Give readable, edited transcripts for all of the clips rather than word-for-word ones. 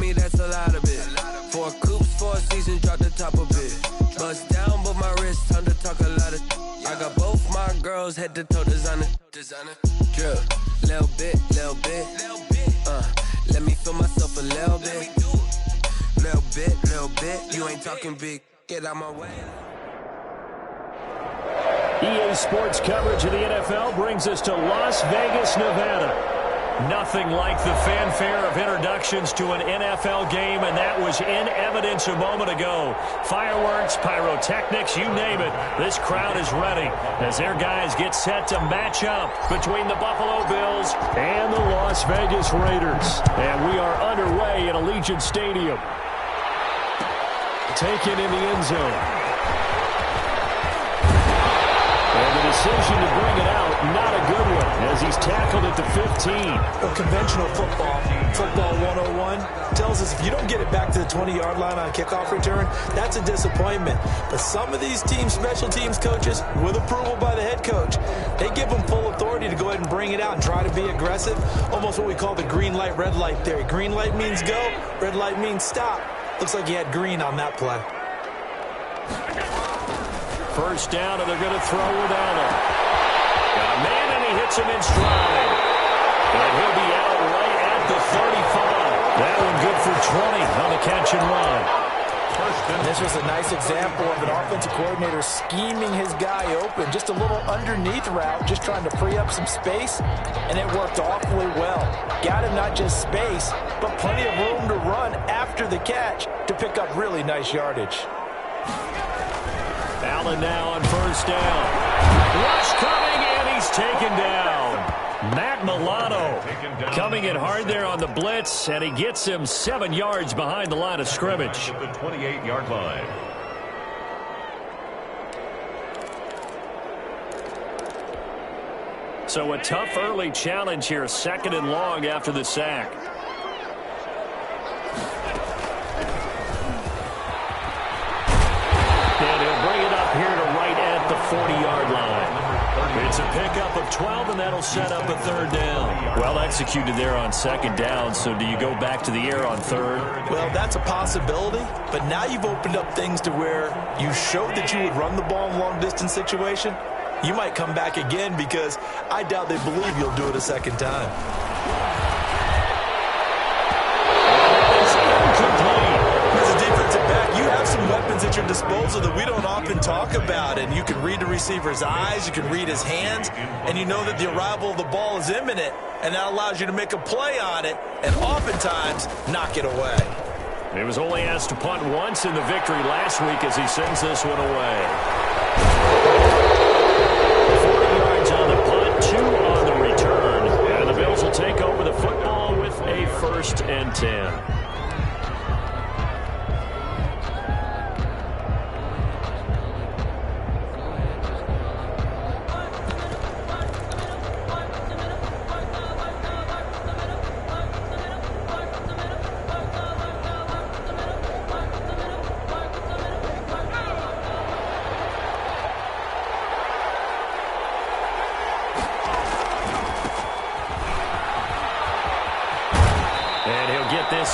me, that's a lot of it. 4 coops, 4 seasons, drop the top of it. Bust down, but my wrist, time to talk a lot of. I got both my girls head to toe designer. Drip, little bit. Let me feel myself a little bit. Little bit. You ain't talking big. Get out my way. EA Sports coverage of the NFL brings us to Las Vegas, Nevada. Nothing like the fanfare of introductions to an NFL game, and that was in evidence a moment ago. Fireworks, pyrotechnics, you name it. This crowd is ready as their guys get set to match up between the Buffalo Bills and the Las Vegas Raiders. And we are underway at Allegiant Stadium. Taken in the end zone. And the decision to bring it out, not a good one, as he's tackled at the 15. Well, conventional football 101, tells us if you don't get it back to the 20-yard line on a kickoff return, that's a disappointment. But some of these teams, special teams coaches, with approval by the head coach, they give them full authority to go ahead and bring it out and try to be aggressive. Almost what we call the green light, red light theory. Green light means go, red light means stop. Looks like he had green on that play. First down, and they're going to throw with Allen. Got a man, and he hits him in stride. And he'll be out right at the 35. That one good for 20 on the catch and run. This was a nice example of an offensive coordinator scheming his guy open. Just a little underneath route, just trying to free up some space, and it worked awfully well. Got him not just space, but plenty of room to run after the catch to pick up really nice yardage. Allen now on first down. Rush coming, and he's taken down. Matt Milano coming in hard there on the blitz, and he gets him 7 yards behind the line of scrimmage. At the 28-yard line. So a tough early challenge here, 2nd and long after the sack. And he'll bring it up here to right at the 40-yard line. It's a pickup of 12, and that'll set up a 3rd down. Well executed there on 2nd down, so do you go back to the air on 3rd? Well, that's a possibility, but now you've opened up things to where you showed that you would run the ball in long-distance situation. You might come back again because I doubt they believe you'll do it a 2nd time. As a defensive back, you have some weapons at your disposal that we don't often talk about, and you can read the receiver's eyes, you can read his hands, and you know that the arrival of the ball is imminent, and that allows you to make a play on it and oftentimes knock it away. He was only asked to punt once in the victory last week as he sends this one away. 40 yards on the punt, 2 on the return, and the Bills will take over the football with a 1st and 10.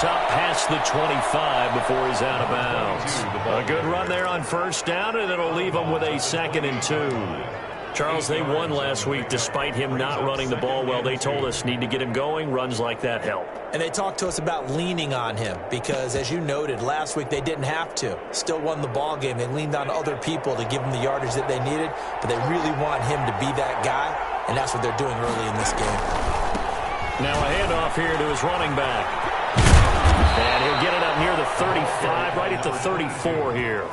Up past the 25 before he's out of bounds. A good run there on 1st down, and it'll leave him with a 2nd and 2. Charles, they won last week despite him not running the ball well. They told us need to get him going. Runs like that help. And they talked to us about leaning on him because, as you noted, last week they didn't have to. Still won the ball game. They leaned on other people to give them the yardage that they needed, but they really want him to be that guy, and that's what they're doing early in this game. Now a handoff here to his running back. And he'll get it up near the 35, right at the 34 here.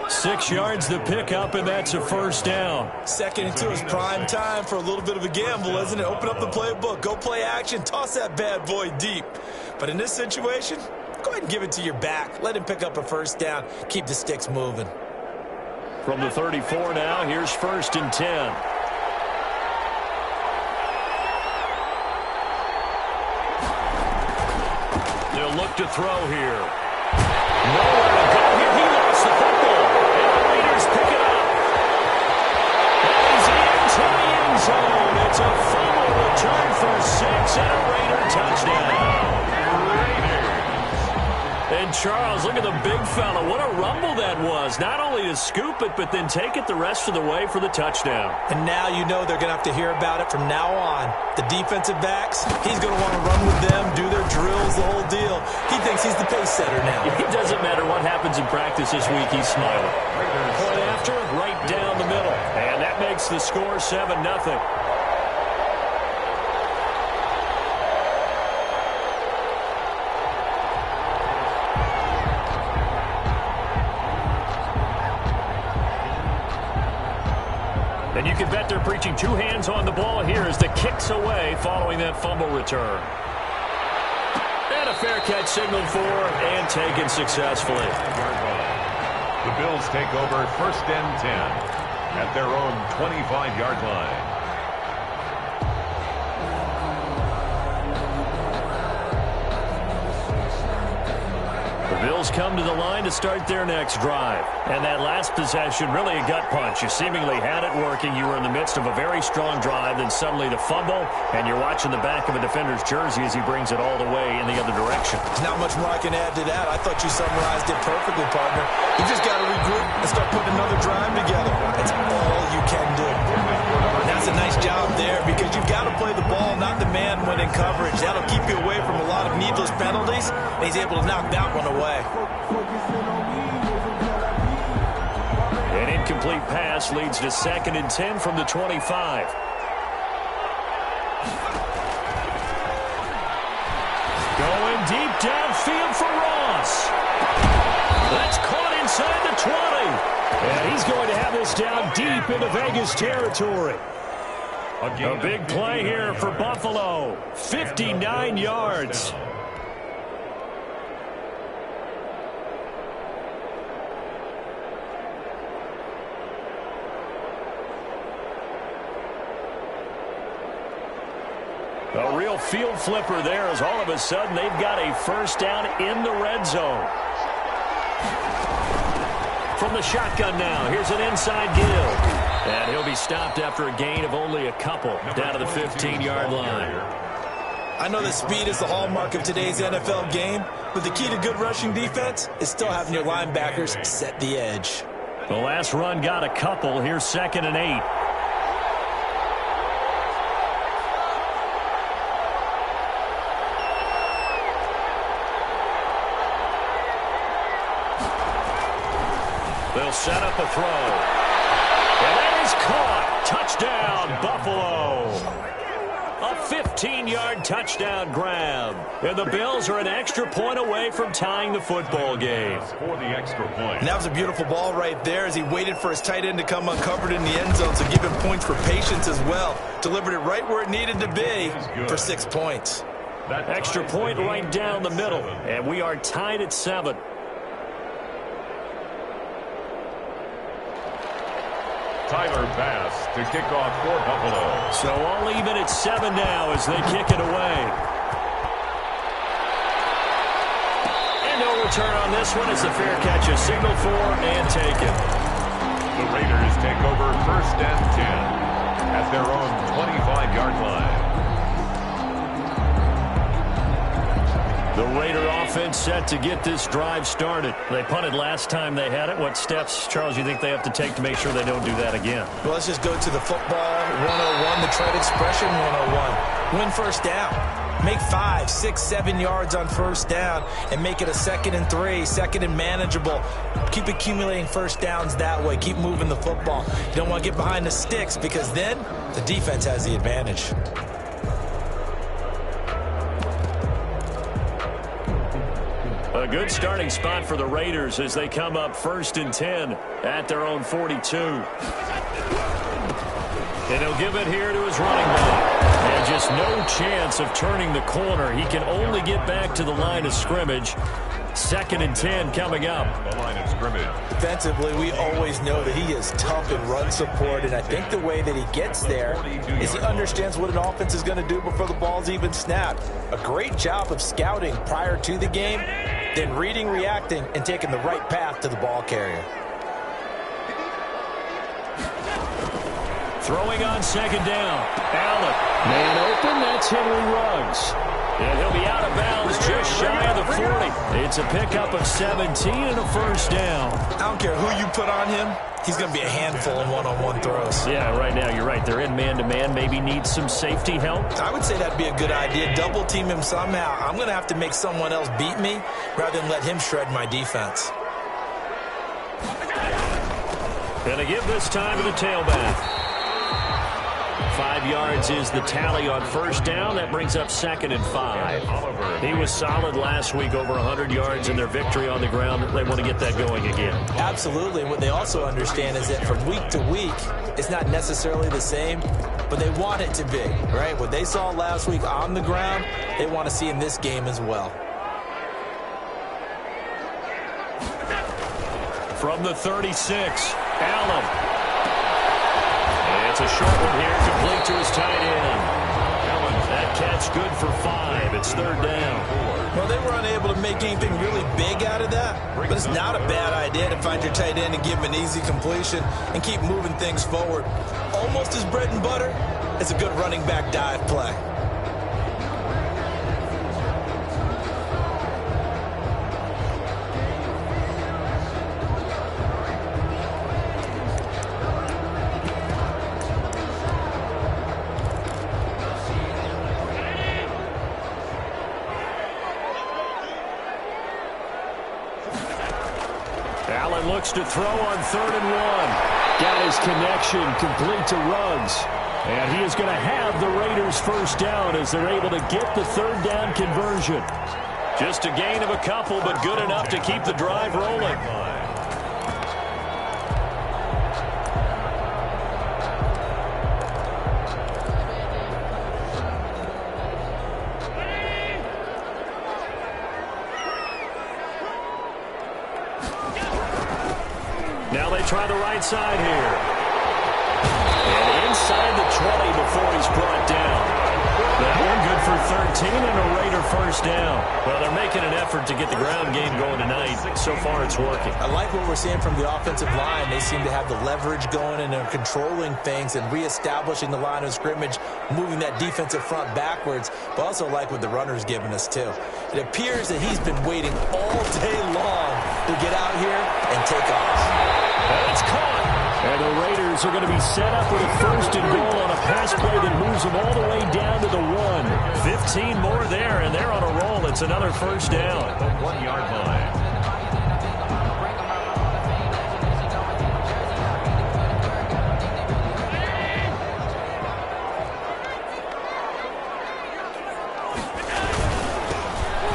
6 yards the pickup, and that's a 1st down. 2nd and 2 is prime time for a little bit of a gamble, isn't it? Open up the playbook, go play action, toss that bad boy deep. But in this situation, go ahead and give it to your back. Let him pick up a 1st down. Keep the sticks moving. From the 34 now, here's 1st and 10. Look to throw here. Nowhere to go here. He lost the football. And the Raiders pick it up. And he's into the end zone. It's a fumble return for 6 and a Raider touchdown. And Charles, look at the big fella. What a rumble that was. Not only to scoop it, but then take it the rest of the way for the touchdown. And now you know they're going to have to hear about it from now on. The defensive backs, he's going to want to run with them, do their drills, the whole deal. He thinks he's the pace setter now. It doesn't matter what happens in practice this week, he's smiling. Point after, right down the middle. And that makes the score 7-0. And you can bet they're preaching two hands on the ball here as the kick's away following that fumble return. And a fair catch signaled for and taken successfully. The Bills take over 1st and 10 at their own 25-yard line. The Bills come to the line to start their next drive. And that last possession, really a gut punch. You seemingly had it working. You were in the midst of a very strong drive. Then suddenly the fumble, and you're watching the back of a defender's jersey as he brings it all the way in the other direction. There's not much more I can add to that. I thought you summarized it perfectly, partner. You just got to regroup and start putting another drive together. That's all you can do. And that's a nice job there because you've got to play the ball, not the man when in coverage. That'll keep you away from a lot of needless penalties, and he's able to knock that one away. An incomplete pass leads to 2nd and 10 from the 25. Going deep downfield for Ross. That's caught inside the 20. And he's going to have this down deep into Vegas territory. A big play here for Buffalo. 59 yards. A real field flipper there as all of a sudden they've got a first down in the red zone. From the shotgun now, here's an inside give. And he'll be stopped after a gain of only a couple down to the 15-yard line. I know that speed is the hallmark of today's NFL game, but the key to good rushing defense is still having your linebackers set the edge. The last run got a couple. Here's 2nd and 8. They'll set up a throw. And that is caught. Touchdown, Buffalo. A 15-yard touchdown grab. And the Bills are an extra point away from tying the football game. For the extra point. And that was a beautiful ball right there as he waited for his tight end to come uncovered in the end zone, so give him points for patience as well. Delivered it right where it needed to be for 6 points. That extra point right down the middle. And we are tied at 7. Tyler Bass to kick off for Buffalo. So all even at 7 now as they kick it away. And no return on this one. It's a fair catch, a signal for and taken. The Raiders take over 1st and 10 at their own 25-yard line. The Raider offense set to get this drive started. They punted last time they had it. What steps, Charles, you think they have to take to make sure they don't do that again? Well, let's just go to the football 101, the trade expression 101. Win first down. Make 5, 6, 7 yards on first down and make it a 2nd and 3, 2nd and manageable. Keep accumulating first downs that way. Keep moving the football. You don't want to get behind the sticks because then the defense has the advantage. A good starting spot for the Raiders as they come up 1st and 10 at their own 42. And he'll give it here to his running back. And just no chance of turning the corner. He can only get back to the line of scrimmage. 2nd and 10 coming up. The line of scrimmage. Defensively, we always know that he is tough in run support, and I think the way that he gets there is he understands what an offense is going to do before the ball's even snapped. A great job of scouting prior to the game, then reading, reacting, and taking the right path to the ball carrier. Throwing on 2nd down. Allen. Man open, that's Henry Ruggs. And he'll be out of bounds just shy of the 40. It's a pickup of 17 and a first down. I don't care who you put on him. He's going to be a handful in one-on-one throws. Yeah, right now, you're right. They're in man-to-man. Maybe need some safety help. I would say that'd be a good idea. Double team him somehow. I'm going to have to make someone else beat me rather than let him shred my defense. Going to give this time to the tailback. 5 yards is the tally on first down. That brings up 2nd and 5. He was solid last week, over 100 yards in their victory on the ground. They want to get that going again. Absolutely. And what they also understand is that from week to week, it's not necessarily the same, but they want it to be, right? What they saw last week on the ground, they want to see in this game as well. From the 36, Allen. It's a short one here, complete to his tight end. That catch good for 5. It's 3rd down. Well, they were unable to make anything really big out of that, but it's not a bad idea to find your tight end and give him an easy completion and keep moving things forward. Almost as bread and butter, it's a good running back dive play. Allen looks to throw on 3rd and 1. Got his connection complete to Ruggs. And he is going to have the Raiders first down as they're able to get the 3rd down conversion. Just a gain of a couple, but good enough to keep the drive rolling. Now they try the right side here. And inside the 20 before he's brought down. That one good for 13 and a Raider first down. Well, they're making an effort to get the ground game going tonight. So far, it's working. I like what we're seeing from the offensive line. They seem to have the leverage going and they're controlling things and reestablishing the line of scrimmage, moving that defensive front backwards, but also like what the runner's giving us, too. It appears that he's been waiting all day long to get out here and take off. And it's caught. And the Raiders are going to be set up with a 1st and goal on a pass play that moves them all the way down to the 1. 15 more there, and they're on a roll. It's another first down. 1 yard line.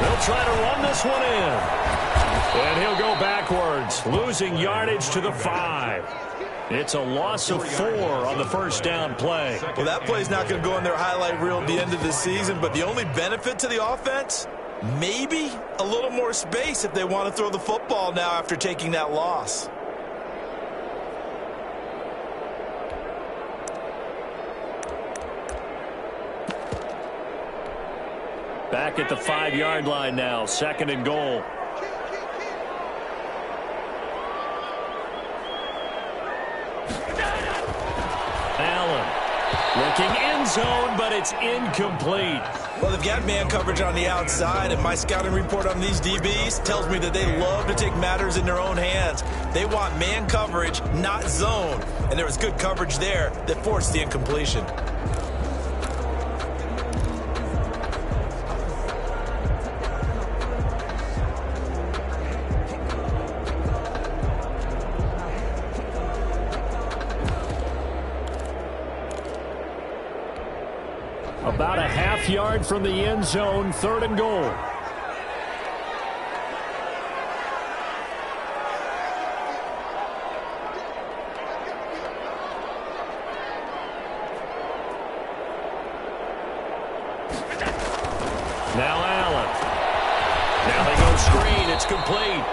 They'll try to run this one in. And he'll go backwards, losing yardage to the 5. It's a loss of 4 on the first down play. Well, that play's not going to go in their highlight reel at the end of the season, but the only benefit to the offense, maybe a little more space if they want to throw the football now after taking that loss. Back at the 5-yard line now, 2nd and goal. Looking end zone, but it's incomplete. Well, they've got man coverage on the outside, and my scouting report on these DBs tells me that they love to take matters in their own hands. They want man coverage, not zone. And there was good coverage there that forced the incompletion. About a half yard from the end zone, 3rd and goal. Now Allen. Now they go screen. It's complete.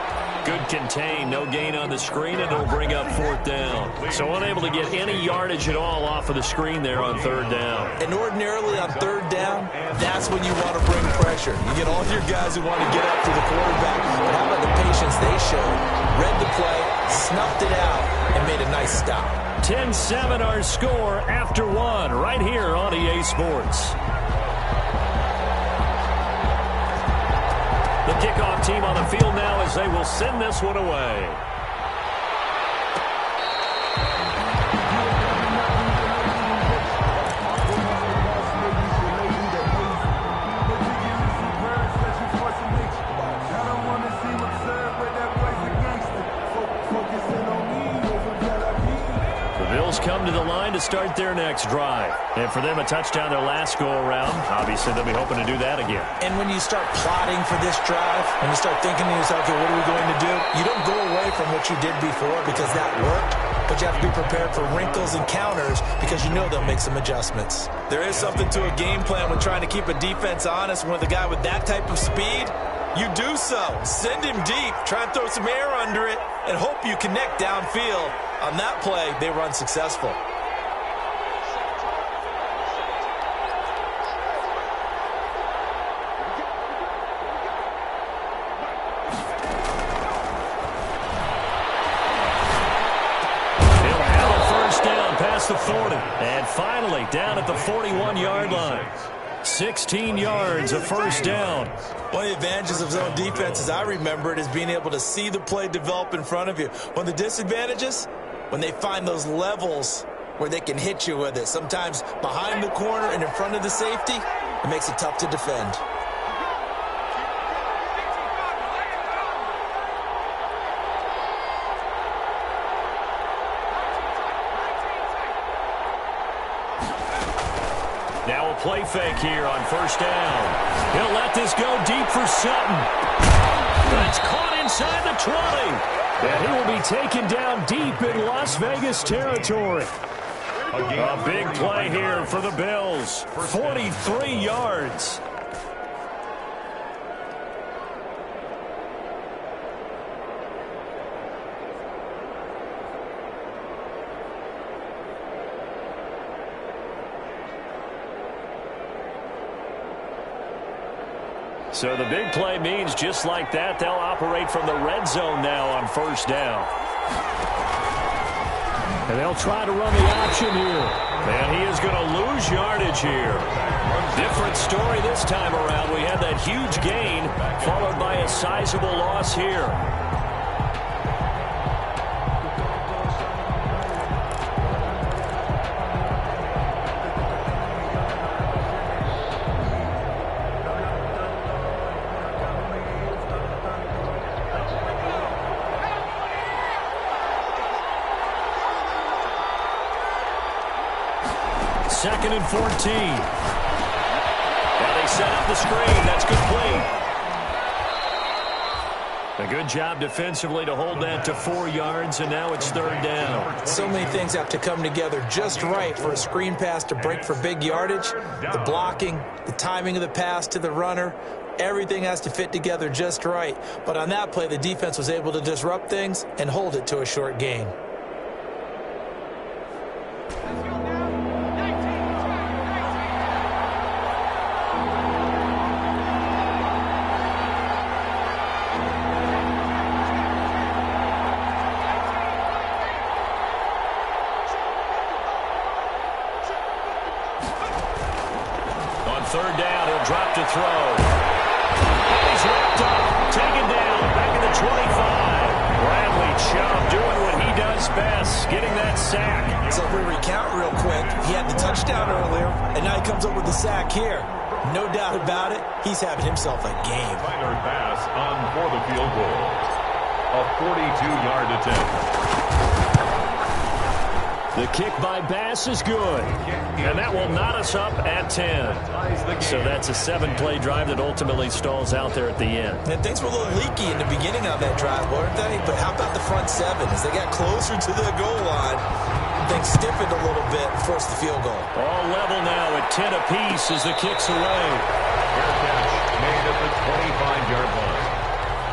Good contain. No gain on the screen, and it'll bring up 4th down. So unable to get any yardage at all off of the screen there on 3rd down. And ordinarily on 3rd down, that's when you want to bring pressure. You get all your guys who want to get up to the quarterback. But how about the patience they showed? Read the play, snuffed it out, and made a nice stop. 10-7 our score after 1 right here on EA Sports. The kickoff team on the field now as they will send this one away. Come to the line to start their next drive. And for them, a touchdown their last go-around. Obviously, they'll be hoping to do that again. And when you start plotting for this drive, when you start thinking to yourself, okay, what are we going to do? You don't go away from what you did before because that worked, but you have to be prepared for wrinkles and counters because you know they'll make some adjustments. There is something to a game plan when trying to keep a defense honest. When with a guy with that type of speed, you do so. Send him deep. Try and throw some air under it and hope you connect downfield. On that play, they were unsuccessful. He'll have a first down past the 40. And finally, down at the 41-yard line. 16 yards, a first down. One of the advantages of zone defense, as I remember it, is being able to see the play develop in front of you. One of the disadvantages, when they find those levels where they can hit you with it, sometimes behind the corner and in front of the safety, it makes it tough to defend. Now a play fake here on first down. He'll let this go deep for Sutton. That's caught inside the 20. And he will be taken down deep in Las Vegas territory. A big play here for the Bills. 43 yards. So the big play means just like that, they'll operate from the red zone now on first down. And they'll try to run the option here. And he is going to lose yardage here. Different story this time around. We had that huge gain followed by a sizable loss here. Second and 14. Now they set up the screen. That's complete. A good job defensively to hold that to 4 yards, and now it's third down. So many things have to come together just right for a screen pass to break for big yardage. The blocking, the timing of the pass to the runner, everything has to fit together just right. But on that play, the defense was able to disrupt things and hold it to a short gain. Third down, he'll drop to throw. He's wrapped up, taken down, back at the 25. Bradley Chubb doing what he does best, getting that sack. So if we recount real quick, he had the touchdown earlier, and now he comes up with the sack here. No doubt about it, he's having himself a game. Tyler Bass on for the field goal. A 42-yard attempt. The kick by Bass is good, and that will knot us up at 10. So that's a 7-play drive that ultimately stalls out there at the end. And things were a little leaky in the beginning of that drive, weren't they? But how about the front seven? As they got closer to the goal line, things stiffened a little bit and forced the field goal. All level now at 10 apiece as the kick's away. Fair catch made at the 25-yard line.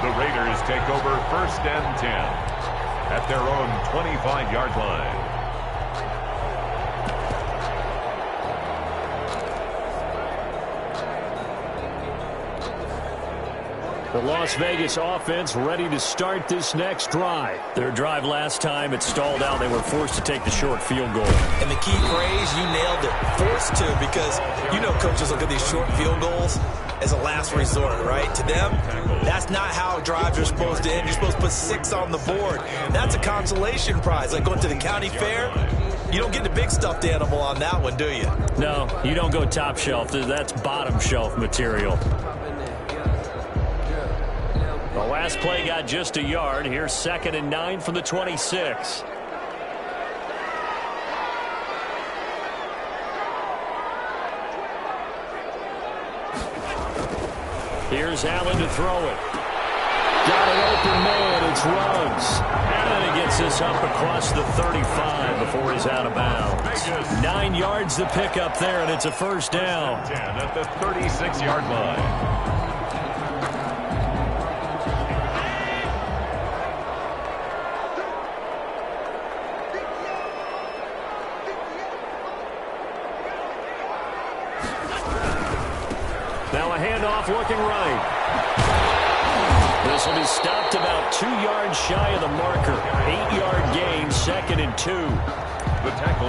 The Raiders take over first and 10 at their own 25-yard line. The Las Vegas offense ready to start this next drive. Their drive last time, it stalled out. They were forced to take the short field goal. And the key phrase Hayes, you nailed it. Forced to, because you know coaches look at these short field goals as a last resort, right? To them, that's not how drives are supposed to end. You're supposed to put 6 on the board. That's a consolation prize. Like going to the county fair, you don't get the big stuffed animal on that one, do you? No, you don't go top shelf. That's bottom shelf material. The last play got just a yard. Here's 2nd and 9 from the 26. Here's Allen to throw it. Got an open man. It's Ruggs. And then he gets this up across the 35 before he's out of bounds. 9 yards to pick up there, and it's a first down. 10 at the 36-yard line. Now a handoff looking right. This will be stopped about 2 yards shy of the marker. 8-yard gain, 2nd and 2.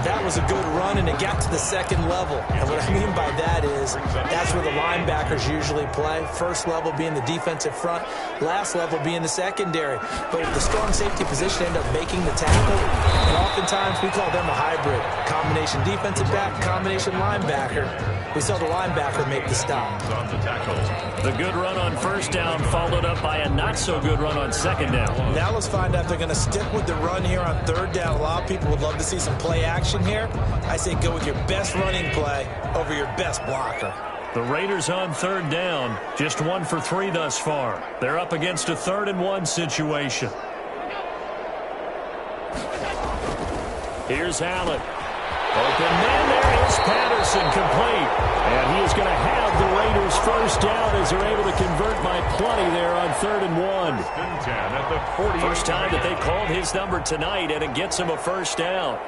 That was a good run, and it got to the second level. And what I mean by that is that's where the linebackers usually play. First level being the defensive front, last level being the secondary. But the strong safety position end up making the tackle, and oftentimes we call them a hybrid. Combination defensive back, combination linebacker. We saw the linebacker make the stop. On the tackle. The good run on first down followed up by a not-so-good run on second down. Now let's find out if they're going to stick with the run here on third down. A lot of people would love to see some play action here. I say go with your best running play over your best blocker. The Raiders on third down, just 1 for 3 thus far. They're up against a 3rd and 1 situation. Here's Allen. Open man, there is Patterson, complete. And he is going to have the Raiders first down as they're able to convert by plenty there on 3rd and 1. 10 at the 40. First time that they called his number tonight, and it gets him a first down.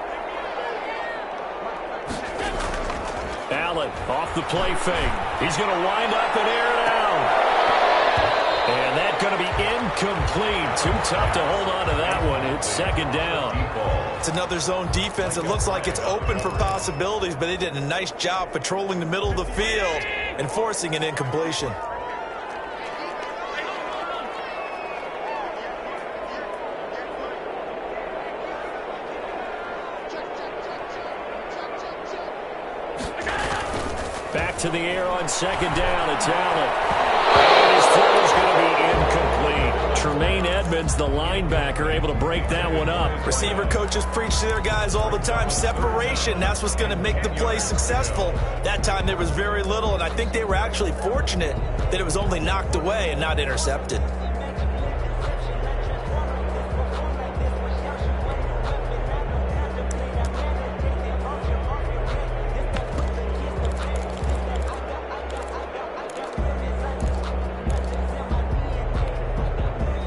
Allen off the play fake. He's going to wind up and air it out. And that's going to be incomplete. Too tough to hold on to that one. It's 2nd down. It's another zone defense. It looks like it's open for possibilities, but they did a nice job patrolling the middle of the field and forcing an incompletion. Back to the air on 2nd down. It's Allen. And his throw is going to be incomplete. Tremaine Edmonds, the linebacker, able to break that one up. Receiver coaches preach to their guys all the time. Separation, that's what's going to make the play successful. That time there was very little, and I think they were actually fortunate that it was only knocked away and not intercepted.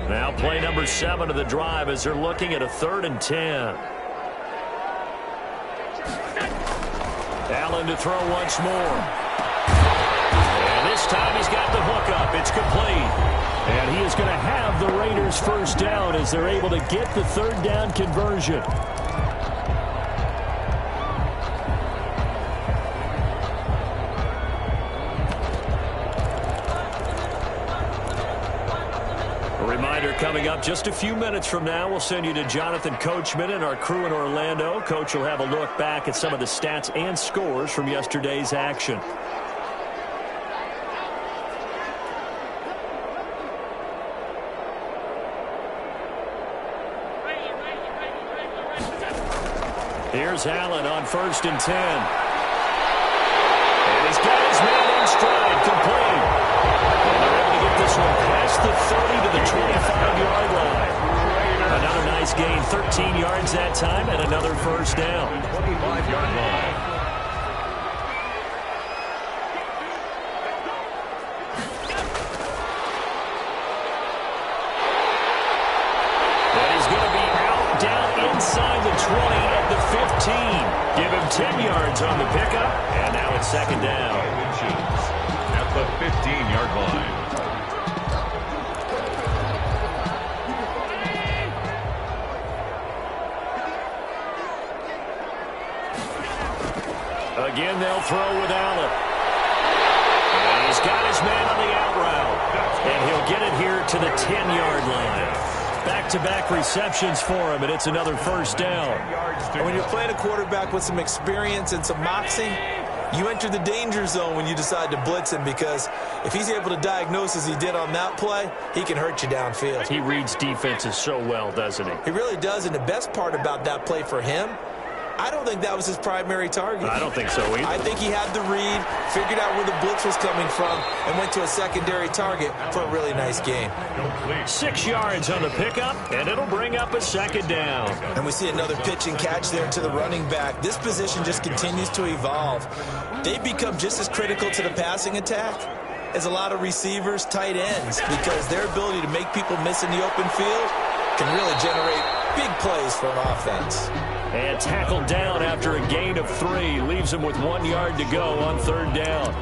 Now play number 7 of the drive as they're looking at a 3rd and 10. Allen to throw once more. And this time he's got the hook up. It's complete. And he is going to have the Raiders first down as they're able to get the 3rd down conversion. Reminder coming up just a few minutes from now, we'll send you to Jonathan Coachman and our crew in Orlando. Coach will have a look back at some of the stats and scores from yesterday's action. Here's Allen on 1st and 10. And he's got his man in stride, complete. And they're able to get this one past the 30 to the 25-yard line. Another nice gain, 13 yards that time, and another first down. 25-yard line. And he's going to be out, down inside the 20 at the 15. Give him 10 yards on the pickup, and now it's 2nd down. At the 15-yard line. Again, they'll throw with Allen. And he's got his man on the out route. And he'll get it here to the 10-yard line. Back-to-back receptions for him, and it's another first down. And when you're playing a quarterback with some experience and some moxie, you enter the danger zone when you decide to blitz him, because if he's able to diagnose as he did on that play, he can hurt you downfield. He reads defenses so well, doesn't he? He really does, and the best part about that play for him, I don't think that was his primary target. I don't think so either. I think he had the read, figured out where the blitz was coming from, and went to a secondary target for a really nice game. 6 yards on the pickup, and it'll bring up a second down. And we see another pitch and catch there to the running back. This position just continues to evolve. They become just as critical to the passing attack as a lot of receivers, tight ends, because their ability to make people miss in the open field can really generate big plays for an offense. And tackled down after a gain of 3. Leaves him with 1 yard to go on third down.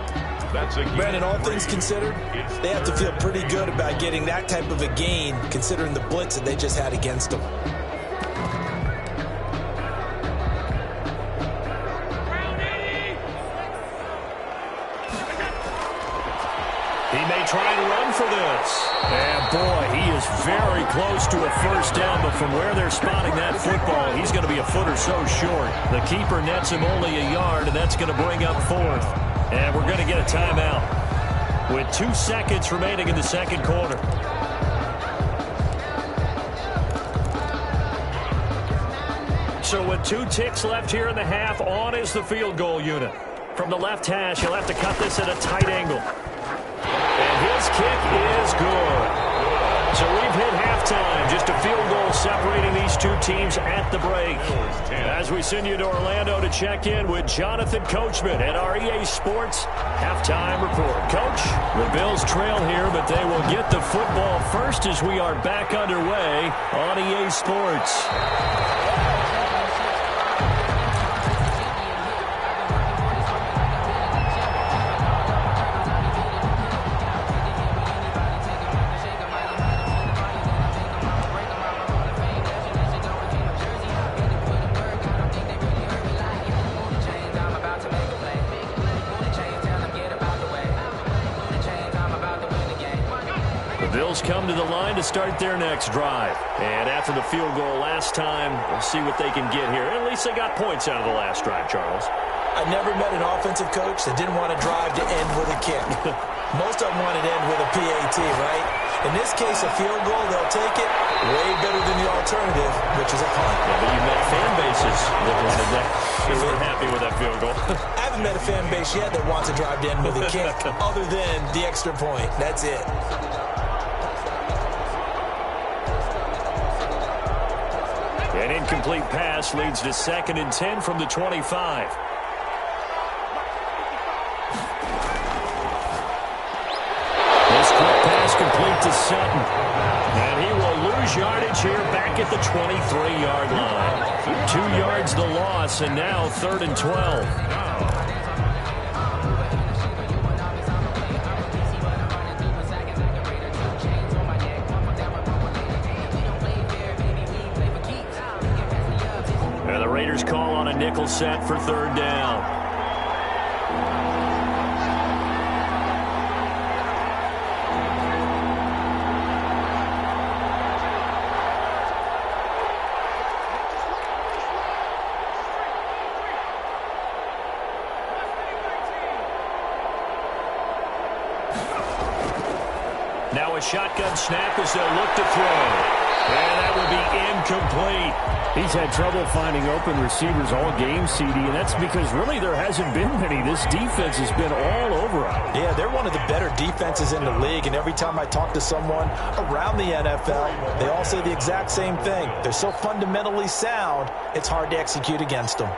Brandon, all things considered, they have to feel pretty good about getting that type of a gain, considering the blitz that they just had against them. He may try and run for this. And boy, he is very close to a first down, but from where they're spotting that football, he's going to be a foot or so short. The keeper nets him only a yard, and that's going to bring up fourth. And we're going to get a timeout with 2 seconds remaining in the second quarter. So with 2 ticks left here in the half, on is the field goal unit. From the left hash, he'll have to cut this at a tight angle. And his kick is good. So we've hit halftime. Just a field goal separating these two teams at the break. As we send you to Orlando to check in with Jonathan Coachman at our EA Sports Halftime Report. Coach, the Bills trail here, but they will get the football first as we are back underway on EA Sports. Come to the line to start their next drive. And after the field goal last time, we'll see what they can get here. At least they got points out of the last drive, Charles. I never met an offensive coach that didn't want to drive to end with a kick. Most of them want to end with a PAT, right? In this case, a field goal, they'll take it way better than the alternative, which is a punt. Yeah, but you've met fan bases that wanted that. They weren't happy with that field goal. I haven't met a fan base yet that wants to drive to end with a kick other than the extra point. That's it. An incomplete pass leads to 2nd and 10 from the 25. This quick pass complete to Sutton. And he will lose yardage here back at the 23-yard line. 2 yards the loss, and now 3rd and 12. Call on a nickel set for 3rd down. Now a shotgun snap as they'll look to throw. And that will be incomplete. He's had trouble finding open receivers all game, CD, and that's because really there hasn't been many. This defense has been all over him. Yeah, they're one of the better defenses in the league, and every time I talk to someone around the NFL, they all say the exact same thing. They're so fundamentally sound, it's hard to execute against them.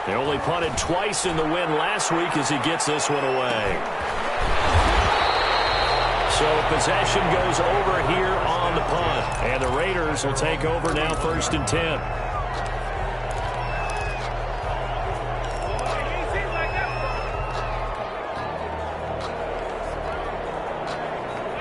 They only punted twice in the win last week as he gets this one away. So possession goes over here on the punt. And the Raiders will take over now 1st and 10.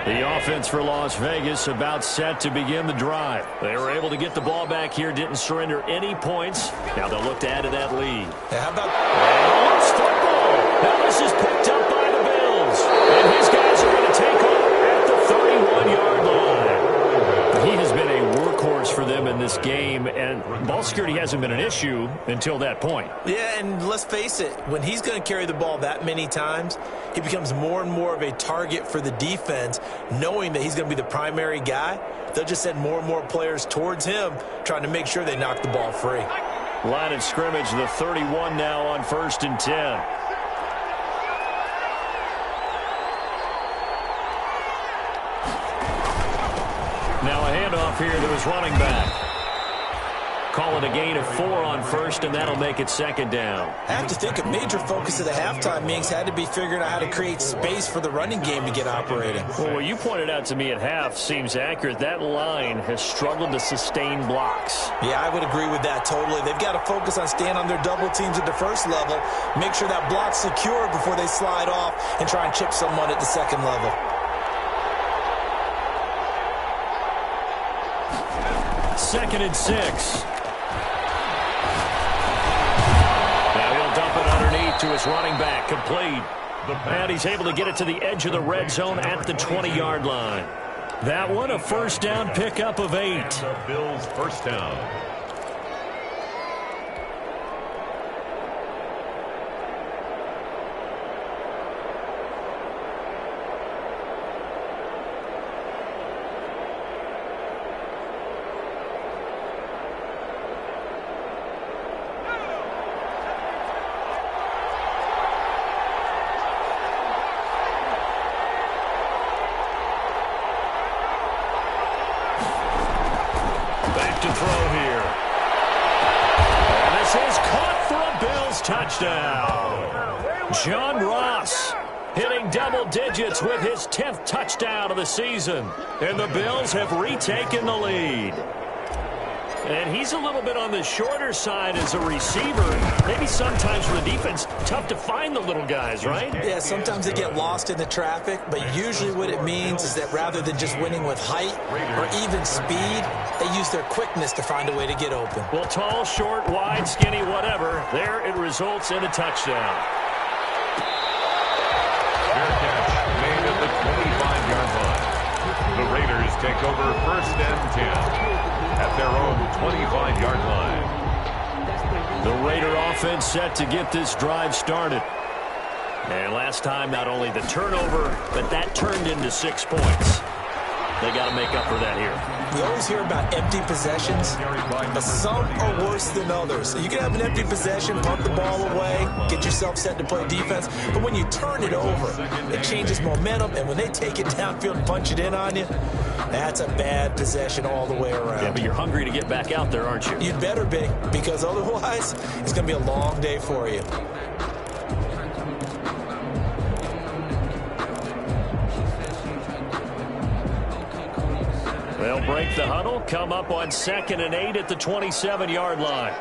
The offense for Las Vegas about set to begin the drive. They were able to get the ball back here, didn't surrender any points. Now they'll look to add to that lead. Yeah, how about... And loose football. Now this is picked up by the Bills. And his guys are going to take over at the 31-yard line. He has been a workhorse for them in this game, and ball security hasn't been an issue until that point. Yeah, and let's face it, when he's going to carry the ball that many times, he becomes more and more of a target for the defense, knowing that he's going to be the primary guy. They'll just send more and more players towards him, trying to make sure they knock the ball free. Line of scrimmage, the 31 now on 1st and 10. Now a handoff here to his running back. Call it a gain of 4 on 1st, and that'll make it 2nd down. I have to think a major focus of the halftime meetings had to be figuring out how to create space for the running game to get operating. Well, what you pointed out to me at half seems accurate. That line has struggled to sustain blocks. Yeah, I would agree with that totally. They've got to focus on staying on their double teams at the first level, make sure that block's secure before they slide off and try and chip someone at the second level. 2nd and 6. Now he'll dump it underneath to his running back, complete. And he's able to get it to the edge of the red zone at the 20-yard line. That one, a 1st down pickup of 8. The Bills' 1st down. Touchdown. John Ross hitting double digits with his 10th touchdown of the season. And the Bills have retaken the lead. And he's a little bit on the shorter side as a receiver. Maybe sometimes for the defense, tough to find the little guys, right? Yeah, sometimes they get lost in the traffic, but usually what it means is that rather than just winning with height or even speed, they use their quickness to find a way to get open. Well, tall, short, wide, skinny, whatever, there it results in a touchdown. Fair catch made at the 25-yard line. The Raiders take over 1st and 10. At their own 25-yard line. The Raider offense set to get this drive started. And last time, not only the turnover, but that turned into 6 points. They got to make up for that here. We always hear about empty possessions, but some are worse than others. You can have an empty possession, pump the ball away, get yourself set to play defense, but when you turn it over, it changes momentum, and when they take it downfield and punch it in on you, that's a bad possession all the way around. Yeah, but you're hungry to get back out there, aren't you? You'd better be, because otherwise, it's going to be a long day for you. They'll break the huddle, come up on 2nd and 8 at the 27-yard line.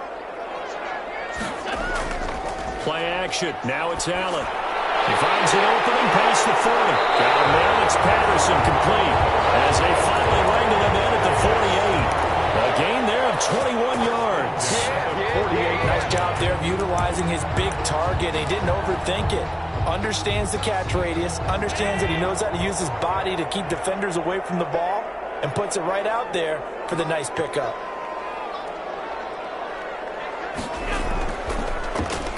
Play action. Now it's Allen. He finds an opening past the 40. Got a man. It's Patterson complete as they finally wrangle him in at the 48. A gain there of 21 yards. 48. Nice job there of utilizing his big target. He didn't overthink it. Understands the catch radius. Understands that he knows how to use his body to keep defenders away from the ball. And puts it right out there for the nice pickup.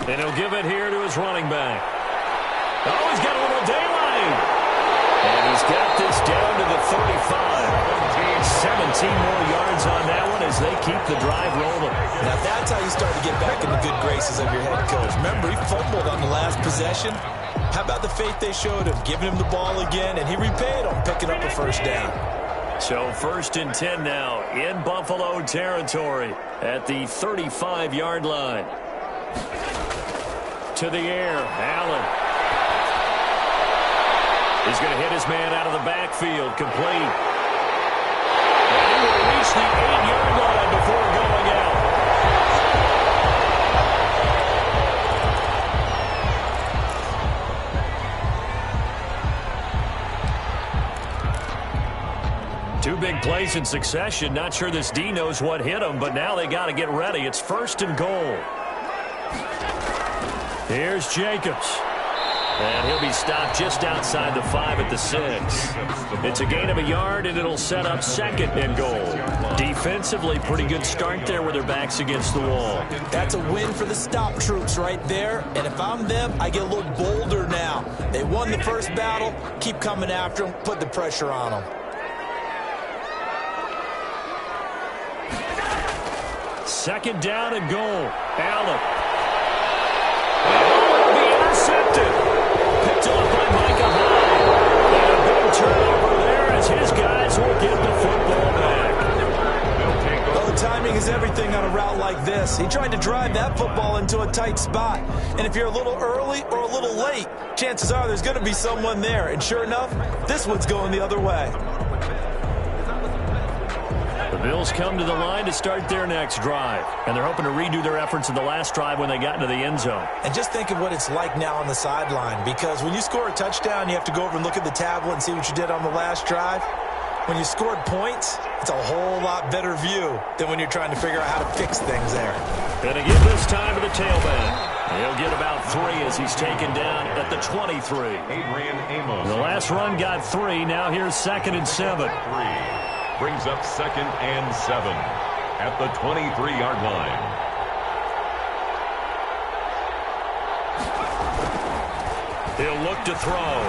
And he'll give it here to his running back. Oh, he's got a little daylight. And he's got this down to the 35. 17 more yards on that one as they keep the drive rolling. Now that's how you start to get back in the good graces of your head coach. Remember, he fumbled on the last possession. How about the faith they showed him, giving him the ball again, and he repaid them, picking up a 1st down. So 1st and 10 now in Buffalo territory at the 35-yard line. To the air, Allen. He's going to hit his man out of the backfield, complete. And he will reach the 8-yard line before going out. big plays in succession. Not sure this D knows what hit him, but now they got to get ready. It's 1st and goal. Here's Jacobs. And he'll be stopped just outside the 5 at the 6. It's a gain of a yard, and it'll set up 2nd and goal. Defensively, pretty good start there with their backs against the wall. That's a win for the stop troops right there. And if I'm them, I get a little bolder now. They won the first battle. Keep coming after them. Put the pressure on them. 2nd down and goal. Allen. Oh, it'll be intercepted. Picked up by Micah Hyde. And a big turnover there as his guys will get the football back. Well, the timing is everything on a route like this. He tried to drive that football into a tight spot. And if you're a little early or a little late, chances are there's going to be someone there. And sure enough, this one's going the other way. The Bills come to the line to start their next drive. And they're hoping to redo their efforts in the last drive when they got into the end zone. And just think of what it's like now on the sideline. Because when you score a touchdown, you have to go over and look at the tablet and see what you did on the last drive. When you scored points, it's a whole lot better view than when you're trying to figure out how to fix things there. Going to give this time to the tailback. He'll get about 3 as he's taken down at the 23. The last run got 3. Now here's 2nd and 7. Brings up 2nd and 7 at the 23-yard line. He'll look to throw.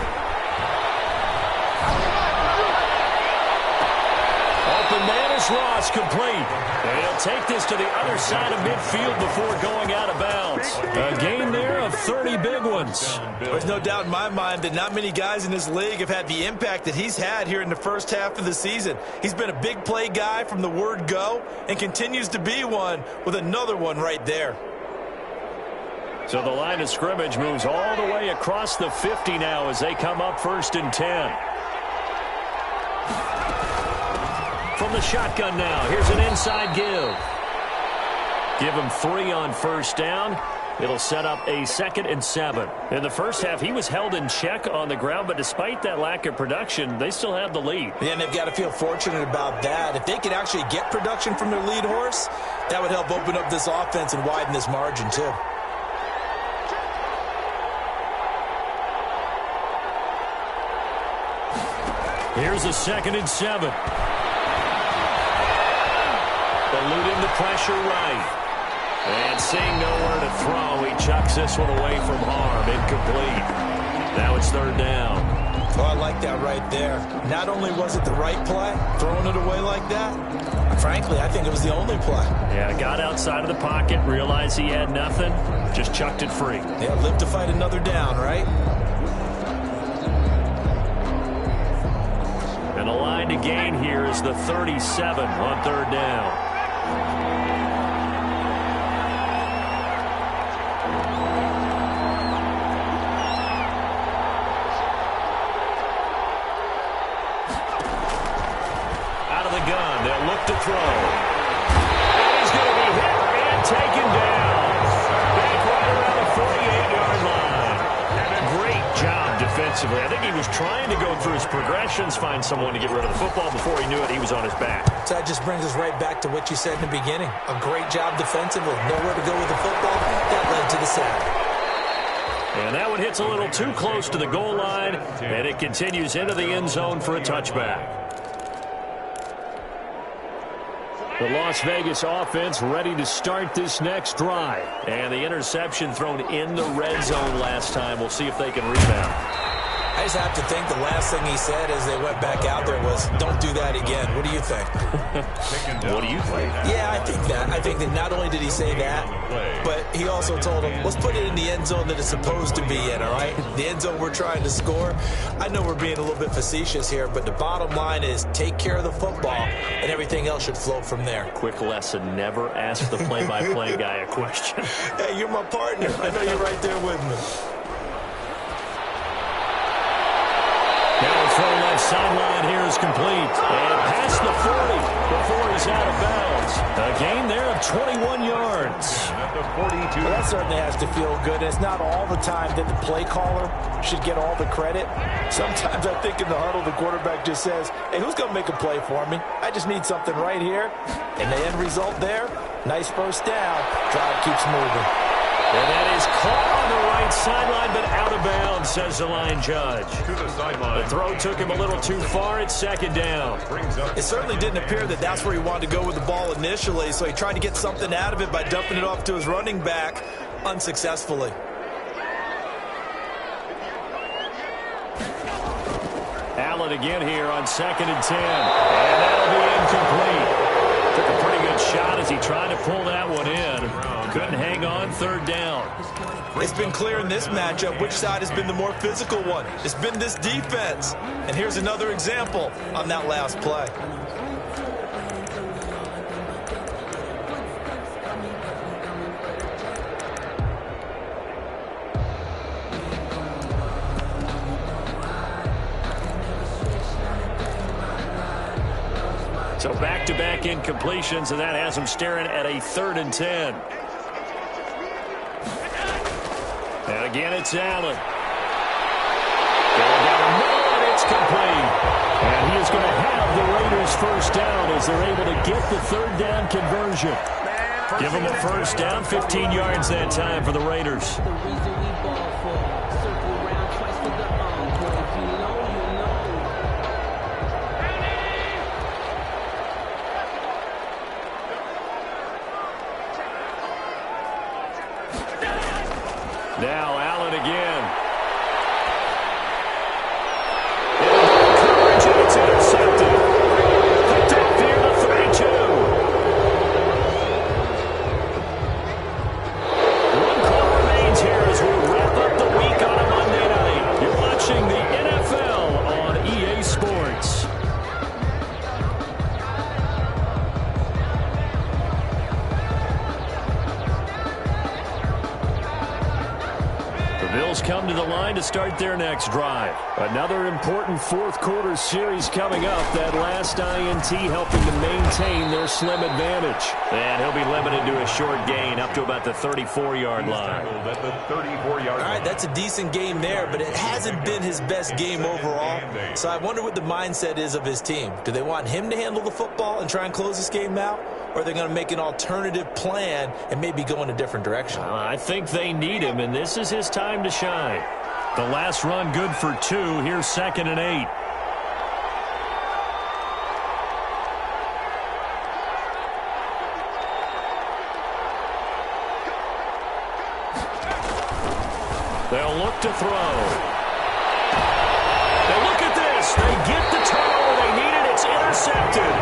Open man is Ross, complete. And he'll take this to the other side of midfield before going out of bounds. A gain there of 30 big ones. There's no doubt in my mind that not many guys in this league have had the impact that he's had here in the first half of the season. He's been a big play guy from the word go and continues to be one with another one right there. So the line of scrimmage moves all the way across the 50 now as they come up 1st and 10. From the shotgun now, here's an inside give. Give him 3 on 1st down. It'll set up a 2nd and 7. In the first half, he was held in check on the ground, but despite that lack of production, they still have the lead. Yeah, and they've got to feel fortunate about that. If they could actually get production from their lead horse, that would help open up this offense and widen this margin too. Here's a 2nd and 7. Eluding the pressure right. And seeing nowhere to throw, he chucks this one away from harm. Incomplete. Now it's 3rd down. Oh, I like that right there. Not only was it the right play, throwing it away like that, frankly, I think it was the only play. Yeah, got outside of the pocket, realized he had nothing, just chucked it free. Yeah, live to fight another down, right? And the line to gain here is the 37 on 3rd down. Out of the gun, they'll look to throw. And he's going to be hit and taken down. Back right around the 48-yard line. Great job defensively. I think he was trying to go through his progressions, find someone to get rid of the football. Before he knew it, he was on his back. So that just brings us right back to what you said in the beginning. A great job defensively. Nowhere to go with the football. That led to the sack. And that one hits a little too close to the goal line, and it continues into the end zone for a touchback. The Las Vegas offense ready to start this next drive. And the interception thrown in the red zone last time. We'll see if they can rebound. I just have to think the last thing he said as they went back out there was, don't do that again. What do you think? What do you think? Yeah, I think that. I think that not only did he say that, but he also told him, let's put it in the end zone that it's supposed to be in, all right? The end zone we're trying to score. I know we're being a little bit facetious here, but the bottom line is take care of the football, and everything else should flow from there. Quick lesson, never ask the play-by-play guy a question. Hey, you're my partner. I know you're right there with me. Now the throw left sideline here is complete. And past the 40 before he's out of bounds. A gain there of 21 yards. at the 42. Well, that certainly has to feel good. It's not all the time that the play caller should get all the credit. Sometimes I think in the huddle, the quarterback just says, hey, who's going to make a play for me? I just need something right here. And the end result there, nice first down. Drive keeps moving. And that is caught on the right sideline, but out of bounds, says the line judge. To the sideline. The throw took him a little too far. It's second down. It certainly didn't appear that that's where he wanted to go with the ball initially, so he tried to get something out of it by dumping it off to his running back unsuccessfully. Allen again here on 2nd and 10. And that'll be incomplete. Took a pretty good shot as he tried to pull that one in. Couldn't hang on, 3rd down. It's been clear in this matchup which side has been the more physical one. It's been this defense. And here's another example on that last play. So back-to-back incompletions, and that has him staring at a 3rd and 10. And again, it's Allen. Going down the middle, and it's complete. And he is going to have the Raiders first down as they're able to get the 3rd down conversion. Give them a first down, 15 yards that time for the Raiders. Now Allen again. Coverage, and it's intercepted. Picked up near the 32. One call remains here as we wrap up the week on a Monday night. You're watching the NFL on EA Sports. Bills come to the line to start their next drive. Another important fourth-quarter series coming up. That last INT helping to maintain their slim advantage. And he'll be limited to a short gain up to about the 34-yard line. At the 34-yard line. All right, that's a decent game there, but it hasn't been his best game overall. So I wonder what the mindset is of his team. Do they want him to handle the football and try and close this game out? Or are they going to make an alternative plan and maybe go in a different direction? I think they need him, and this is his time to shine. The last run good for 2. Here's 2nd and 8. They'll look to throw. Now look at this. They get the turnover they needed. It's intercepted.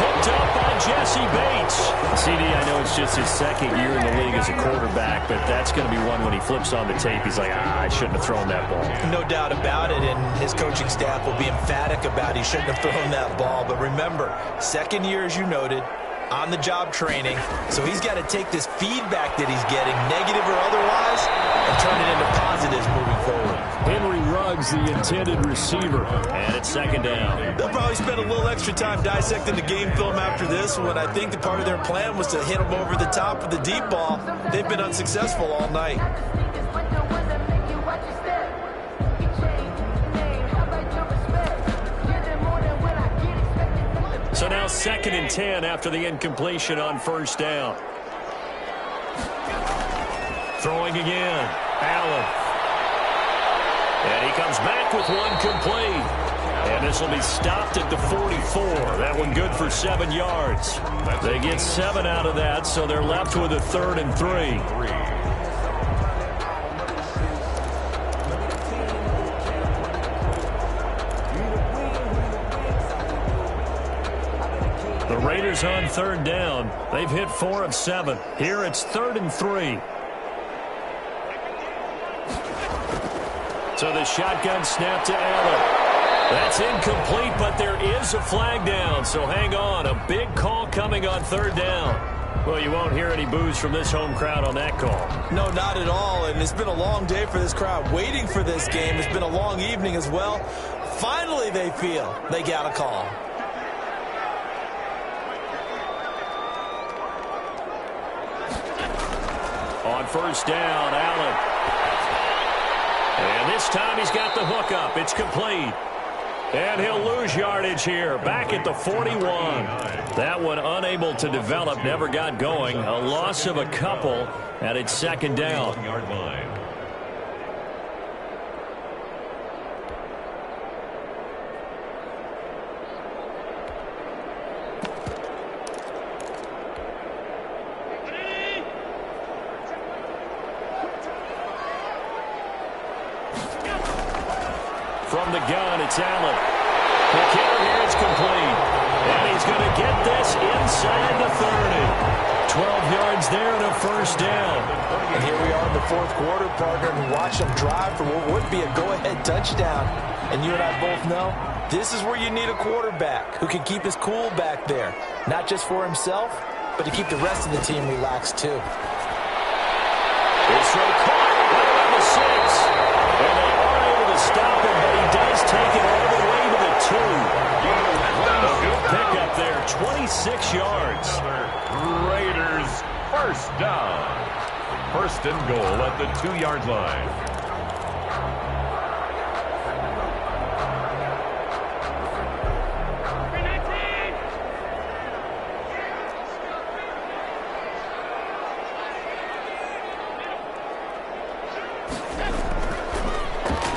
Hooked up by Jesse Bates. CD, I know it's just his 2nd year in the league as a quarterback, but that's going to be one when he flips on the tape. He's like, I shouldn't have thrown that ball. No doubt about it, and his coaching staff will be emphatic about he shouldn't have thrown that ball. But remember, 2nd year, as you noted, on-the-job training. So he's got to take this feedback that he's getting, negative or otherwise, and turn it into positives moving forward. Henry Ruggs, the intended receiver. And it's 2nd down. They'll probably spend a little extra time dissecting the game film after this one. I think the part of their plan was to hit him over the top with the deep ball. They've been unsuccessful all night. So now 2nd and 10 after the incompletion on first down. Throwing again. Allen. And he comes back with one complete. And this will be stopped at the 44. That one good for 7 yards. They get 7 out of that, so they're left with a 3rd and 3. The Raiders on 3rd down. They've hit 4 of 7. Here it's 3rd and 3. So the shotgun snap to Allen. That's incomplete, but there is a flag down, so hang on. A big call coming on 3rd down. Well, you won't hear any boos from this home crowd on that call. No, not at all, and it's been a long day for this crowd waiting for this game. It's been a long evening as well. Finally, they feel they got a call. On first down, Allen. And this time he's got the hook up. It's complete. And he'll lose yardage here. Back at the 41. That one unable to develop. Never got going. A loss of a couple. And it's second down. From the gun, it's Allen. The kick here is complete. And he's going to get this inside the 30. 12 yards there and a first down. And here we are in the fourth quarter, partner, and watch them drive for what would be a go-ahead touchdown. And you and I both know this is where you need a quarterback who can keep his cool back there. Not just for himself, but to keep the rest of the team relaxed, too. It's so caught right around the 6. And they aren't able to stop him, but he does take it all the way to the 2. Pick up there, 26 yards. Raiders first down. First and goal at the 2-yard line.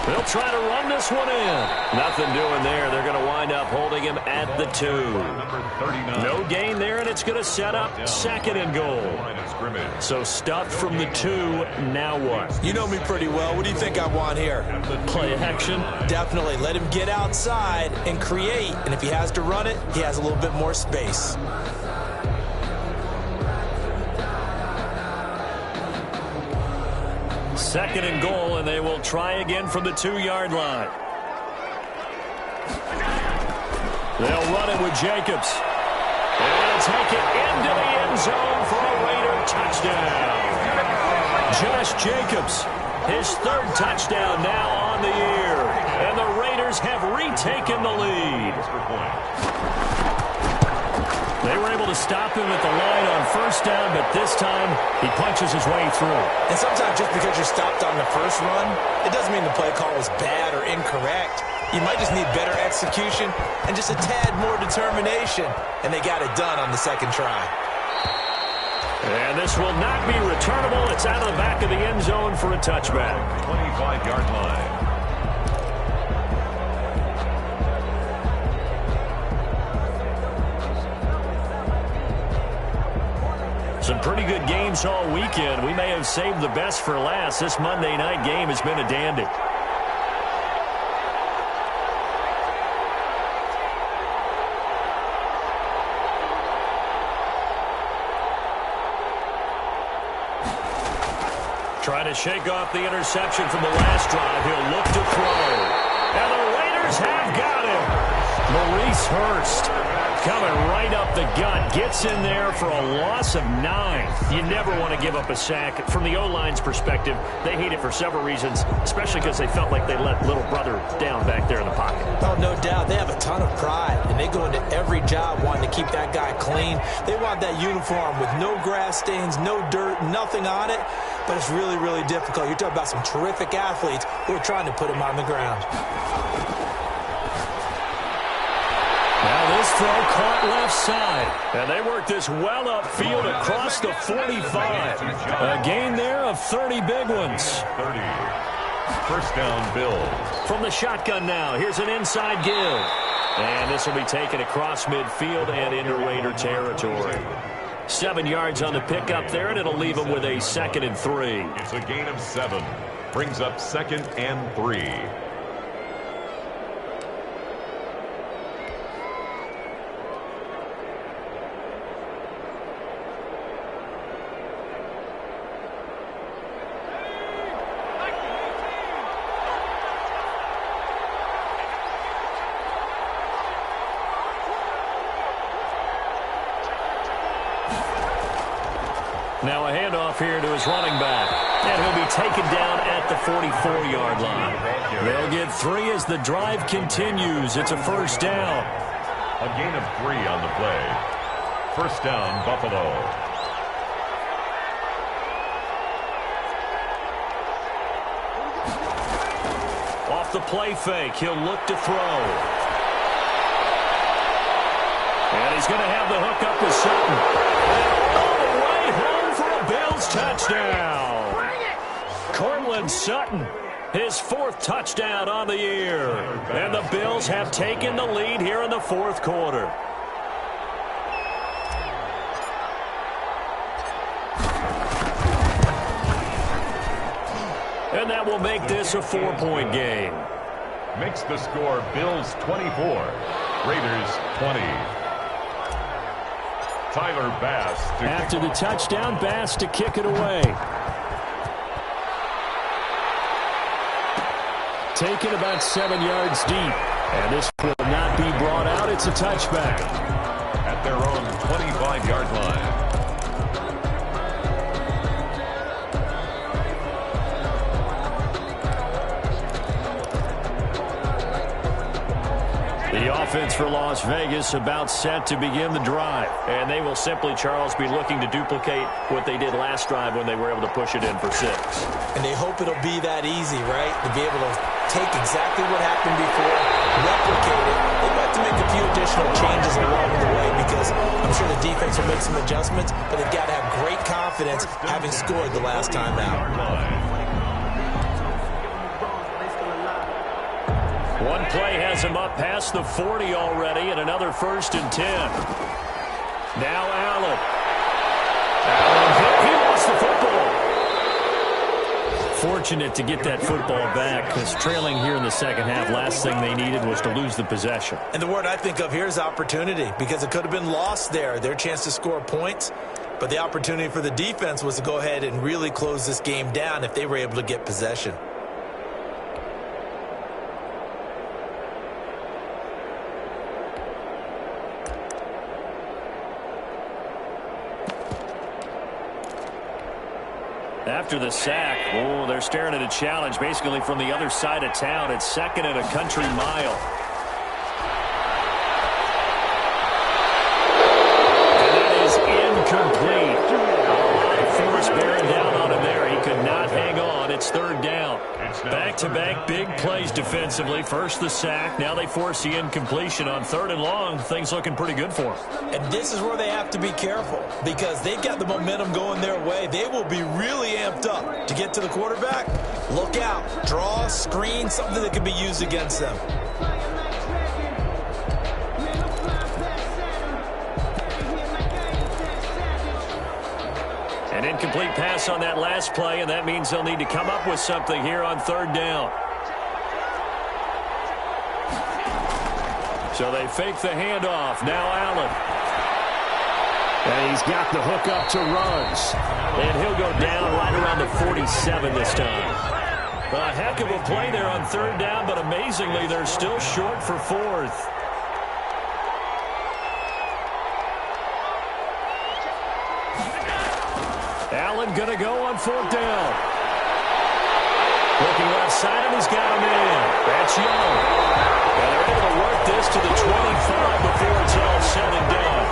They'll try to run this one in. Nothing doing there. They're going to wind up holding him at the 2. No gain there, and it's going to set up second and goal. So stuffed from the 2. Now what? You know me pretty well. What do you think I want here? Play action? Definitely. Let him get outside and create. And if he has to run it, he has a little bit more space. Second and goal, and they will try again from the 2-yard line. They'll run it with Jacobs. And take it into the end zone for a Raider touchdown. Josh Jacobs, his 3rd touchdown now on the year. And the Raiders have retaken the lead. They were able to stop him at the line on first down, but this time he punches his way through. And sometimes just because you're stopped on the first run, it doesn't mean the play call was bad or incorrect. You might just need better execution and just a tad more determination. And they got it done on the second try. And this will not be returnable. It's out of the back of the end zone for a touchback. 25-yard line. Some pretty good games all weekend. We may have saved the best for last. This Monday night game has been a dandy. Trying to shake off the interception from the last drive. He'll look to throw. And the Raiders have got him. Maurice Hurst coming right up the gut. Gets in there for a loss of 9. You never want to give up a sack. From the O-line's perspective, they hate it for several reasons, especially because they felt like they let little brother down back there in the pocket. Oh, no doubt. They have a ton of pride, and they go into every job wanting to keep that guy clean. They want that uniform with no grass stains, no dirt, nothing on it. But it's really, really difficult. You're talking about some terrific athletes who are trying to put him on the ground. Now this throw caught left side. And they work this well upfield across the 45. A gain there of 30 big ones. 30. First down, Bills. From the shotgun now, here's an inside give. And this will be taken across midfield and into Raider territory. 7 yards on the pickup there, and it'll leave them with a 2nd and 3. It's a gain of 7. Brings up 2nd and 3. Now a handoff here to his running back. And he'll be taken down at the 44-yard line. They'll get 3 as the drive continues. It's a first down. A gain of 3 on the play. First down, Buffalo. the play fake. He'll look to throw. And he's going to have the hook up to Sutton. And all the way home for a Bills touchdown. Courtland Sutton, his 4th touchdown on the year. And the Bills have taken the lead here in the 4th quarter. And that will make this a 4-point game. Makes the score Bills 24, Raiders 20. Tyler Bass. After the touchdown, Bass to kick it away. Taken about 7 yards deep. And this will not be brought out. It's a touchback. At their own 25-yard line. The offense for Las Vegas about set to begin the drive. And they will simply, Charles, be looking to duplicate what they did last drive when they were able to push it in for 6. And they hope it'll be that easy, right? To be able to take exactly what happened before, replicate it. They've got to make a few additional changes along the way because I'm sure the defense will make some adjustments, but they've got to have great confidence having scored the last time out. One play has him up past the 40 already, and another 1st and 10. Now Allen. He lost the football. Fortunate to get that football back because trailing here in the second half, last thing they needed was to lose the possession. And the word I think of here is opportunity because it could have been lost there. Their chance to score points, but the opportunity for the defense was to go ahead and really close this game down if they were able to get possession. After the sack, they're staring at a challenge basically from the other side of town. It's 2nd and a country mile. And that is incomplete. Forrest bearing down on him there. He could not hang on. It's 3rd down. Back-to-back big plays defensively. First the sack. Now they force the incompletion on 3rd and long. Things looking pretty good for them. And this is where they have to be careful because they've got the momentum going their way. They will be really amped up to get to the quarterback. Look out. Draw, screen, something that can be used against them. An incomplete pass on that last play, and that means they'll need to come up with something here on 3rd down. So they fake the handoff. Now Allen. And he's got the hook up to Ruggs. And he'll go down right around the 47 this time. A heck of a play there on 3rd down, but amazingly, they're still short for 4th. Allen going to go on 4th down. Looking left side, and he's got him in. That's Young. And they're able to work this to the 25 before it's all said and done.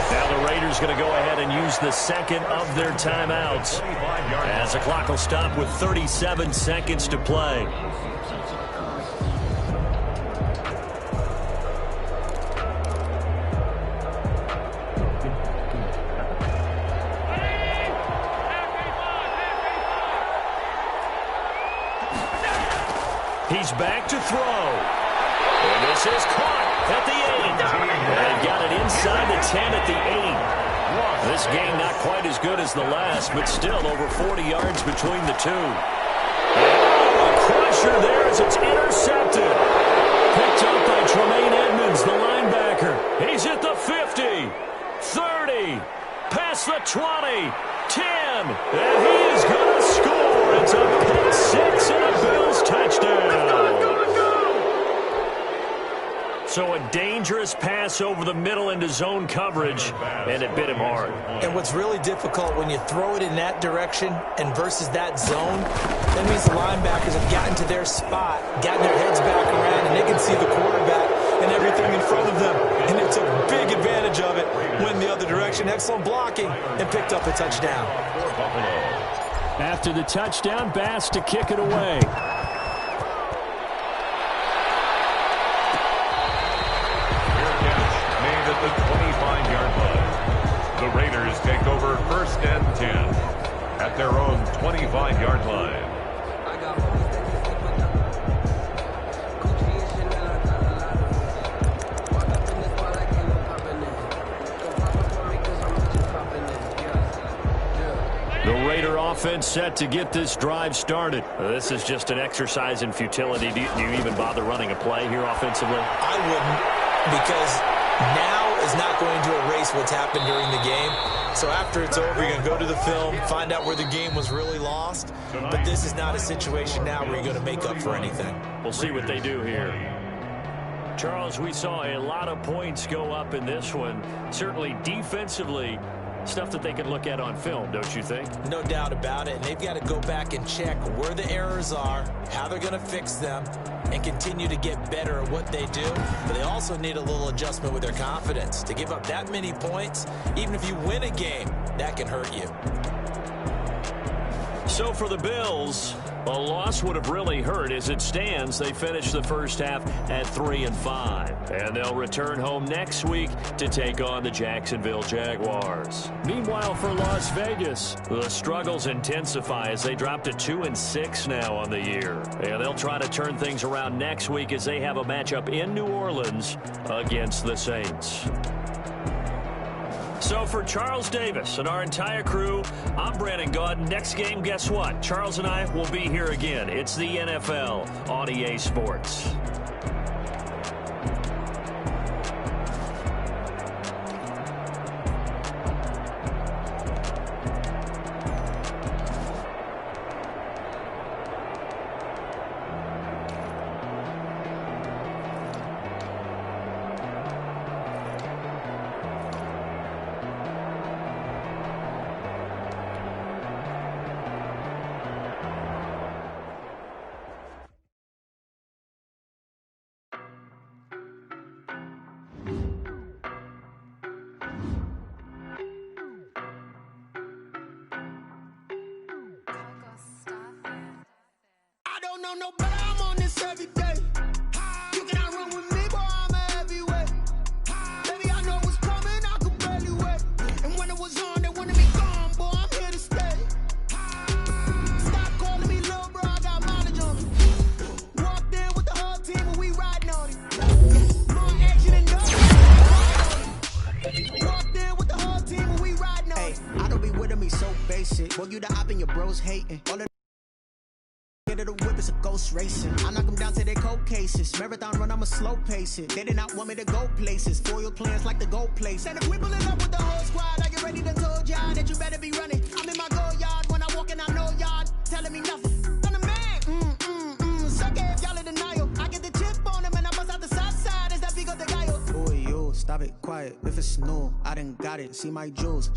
Now the Raiders going to go ahead and use the 2nd of their timeouts as the clock will stop with 37 seconds to play. He's back to throw. And this is caught at the 8. And got it inside the 10 at the 8. This game not quite as good as the last, but still over 40 yards between the two. And a crusher there as it's intercepted. Picked up by Tremaine Edmonds, the linebacker. He's at the 50, 30, past the 20, 10, and he is going to score. It's a pick 6 and a Bills touchdown. So a dangerous pass over the middle into zone coverage, and it bit him hard. And what's really difficult when you throw it in that direction and versus that zone, that means the linebackers have gotten to their spot, gotten their heads back around, and they can see the quarterback and everything in front of them. And they took big advantage of it, went the other direction, excellent blocking, and picked up a touchdown. After the touchdown, Bass to kick it away. 10 at their own 25-yard line. The Raider offense set to get this drive started. This is just an exercise in futility. Do you even bother running a play here offensively? I wouldn't, because now is not going to erase what's happened during the game. So after it's over, you're going to go to the film, find out where the game was really lost. But this is not a situation now where you're going to make up for anything. We'll see what they do here. Charles, we saw a lot of points go up in this one. Certainly defensively, stuff that they can look at on film, don't you think? No doubt about it. And they've got to go back and check where the errors are, how they're going to fix them, and continue to get better at what they do. But they also need a little adjustment with their confidence. To give up that many points, even if you win a game, that can hurt you. So for the Bills, a loss would have really hurt. As it stands, they finished the first half at 3-5. And they'll return home next week to take on the Jacksonville Jaguars. Meanwhile, for Las Vegas, the struggles intensify as they drop to 2-6 now on the year. And they'll try to turn things around next week as they have a matchup in New Orleans against the Saints. So for Charles Davis and our entire crew, I'm Brandon Gaudin. Next game, guess what? Charles and I will be here again. It's the NFL on EA Sports. No, but I'm on this every day. You cannot run with me, boy, I'm a heavyweight. Baby, I know what's coming, I could barely wait. And when it was on, they wanted me gone, boy, I'm here to stay. Stop calling me little bro, I got mileage on me. Walked in with the whole team and we riding on it. More action and nothing. Walked in with the whole team and we riding on it. I don't be with me so basic. Boy, you the op and your bros hating. All the the whip is a ghost racing. I knock them down to their cold cases. Marathon run, I'ma slow pace it. They did not want me to go places. Foil plans like the gold place. And if we pulling up with the whole squad, I get ready to told y'all that you better be running. I'm in my go yard. When I walk in, I know y'all telling me nothing. I'm the man. Suck it if y'all in denial. I get the chip on them and I bust out the south side. Is that big of the guy? Boy, yo, stop it, quiet. If it's new, I done got it. See my jewels.